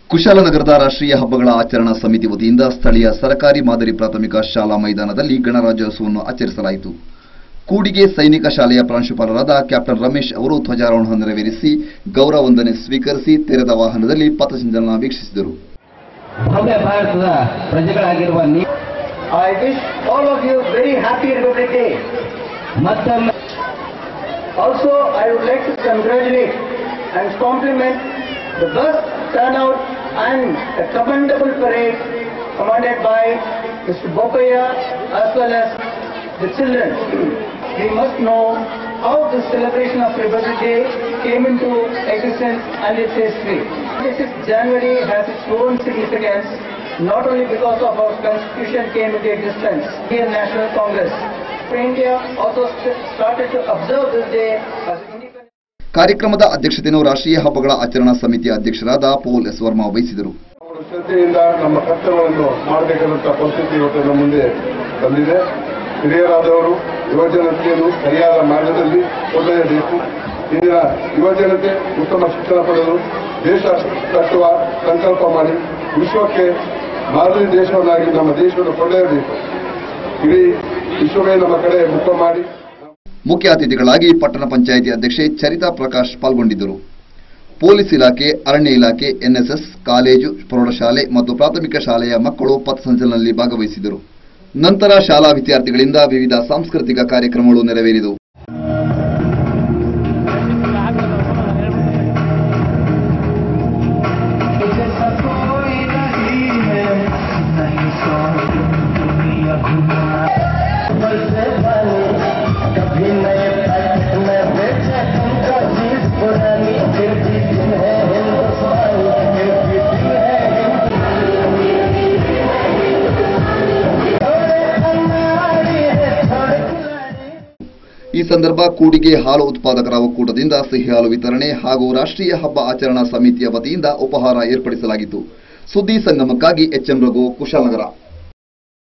ಕುಶಾಲನಗರದ ರಾಷ್ಟ್ರೀಯ ಹಬ್ಬಗಳ ಆಚರಣಾ ಸಮಿತಿ ವತಿಯಿಂದ ಸ್ಥಳೀಯ ಸರ್ಕಾರಿ ಮಾದರಿ ಪ್ರಾಥಮಿಕ ಶಾಲಾ ಮೈದಾನದಲ್ಲಿ ಗಣರಾಜ್ಯೋತ್ಸವವನ್ನು ಆಚರಿಸಲಾಯಿತು. ಕೂಡಿಗೆ ಸೈನಿಕ ಶಾಲೆಯ ಪ್ರಾಂಶುಪಾಲರಾದ ಕ್ಯಾಪ್ಟನ್ ರಮೇಶ್ ಅವರು ಧ್ವಜಾರೋಹಣ ನೆರವೇರಿಸಿ ಗೌರವ ವಂದನೆ ಸ್ವೀಕರಿಸಿ ತೆರೆದ ವಾಹನದಲ್ಲಿ ಪಥಸಂಚಲನ ವೀಕ್ಷಿಸಿದರು. ಭವ್ಯ ಭಾರತದ ಪ್ರಜೆಗಳಾಗಿರುವ I wish all of you very happy Republic Day. ಮತ್ತೊಮ್ಮೆ Also, I would like to congratulate and compliment the bus turnout and the commendable parade commanded by Mr. Bopaya as well as the children. We must know how the celebration of Republic Day came into existence and its history. 26th January has its own significance, not only because of our constitution came into existence. Indian National Congress for India also started to observe this day as independent. ಕಾರ್ಯಕ್ರಮದ ಅಧ್ಯಕ್ಷತೆಯನ್ನು ರಾಷ್ಟ್ರೀಯ ಹಬ್ಬಗಳ ಆಚರಣಾ ಸಮಿತಿಯ ಅಧ್ಯಕ್ಷರಾದ Paul S Verma ವಹಿಸಿದರು. ಶ್ರದ್ಧೆಯಿಂದ ನಮ್ಮ ಕರ್ತವ್ಯವನ್ನು ಮಾಡಬೇಕಾದಂತಹ ಪರಿಸ್ಥಿತಿ ಇವತ್ತು ನಮ್ಮ ಮುಂದೆ ಬಂದಿದೆ. ಹಿರಿಯರಾದವರು ಯುವಜನತೆಯನ್ನು ಸರಿಯಾದ ಮಾರ್ಗದಲ್ಲಿ ಕೊಂಡೊಯ್ಯಬೇಕು. ಇಂದಿನ ಯುವಜನತೆ ಉತ್ತಮ ಶಿಕ್ಷಣ ಪಡೆದು ದೇಶ ಕಟ್ಟುವ ಸಂಕಲ್ಪ ಮಾಡಿ ವಿಶ್ವಕ್ಕೆ ಮಾದರಿ ದೇಶವನ್ನಾಗಿ ನಮ್ಮ ದೇಶವನ್ನು ಕೊಂಡೊಯ್ಯಬೇಕು. ಇಡೀ ವಿಶ್ವವೇ ನಮ್ಮ ಕಡೆ ಮುಖ ಮಾಡಿ. ಮುಖ್ಯ ಅತಿಥಿಗಳಾಗಿ ಪಟ್ಟಣ ಪಂಚಾಯಿತಿ ಅಧ್ಯಕ್ಷೆ ಚರಿತಾ ಪ್ರಕಾಶ್ ಪಾಲ್ಗೊಂಡಿದ್ದರು. ಪೊಲೀಸ್ ಇಲಾಖೆ, ಅರಣ್ಯ ಇಲಾಖೆ, ಎನ್ಎಸ್ಎಸ್, ಕಾಲೇಜು, ಪ್ರೌಢಶಾಲೆ ಮತ್ತು ಪ್ರಾಥಮಿಕ ಶಾಲೆಯ ಮಕ್ಕಳು ಪಥಸಂಚಲನದಲ್ಲಿ ಭಾಗವಹಿಸಿದರು. ನಂತರ ಶಾಲಾ ವಿದ್ಯಾರ್ಥಿಗಳಿಂದ ವಿವಿಧ ಸಾಂಸ್ಕೃತಿಕ ಕಾರ್ಯಕ್ರಮಗಳು ನೆರವೇರಿದವು. ಈ ಸಂದರ್ಭ ಕೂಡಿಗೆ ಹಾಲು ಉತ್ಪಾದಕರ ಒಕ್ಕೂಟದಿಂದ ಸಿಹಿ ಹಾಲು ವಿತರಣೆ ಹಾಗೂ ರಾಷ್ಟ್ರೀಯ ಹಬ್ಬ ಆಚರಣಾ ಸಮಿತಿಯ ವತಿಯಿಂದ ಉಪಹಾರ ಏರ್ಪಡಿಸಲಾಗಿತ್ತು. ಸುದ್ದಿ ಸಂಗಮಕ್ಕಾಗಿ ಎಚ್ಎಂ ರಘು, ಕುಶಾಲನಗರ.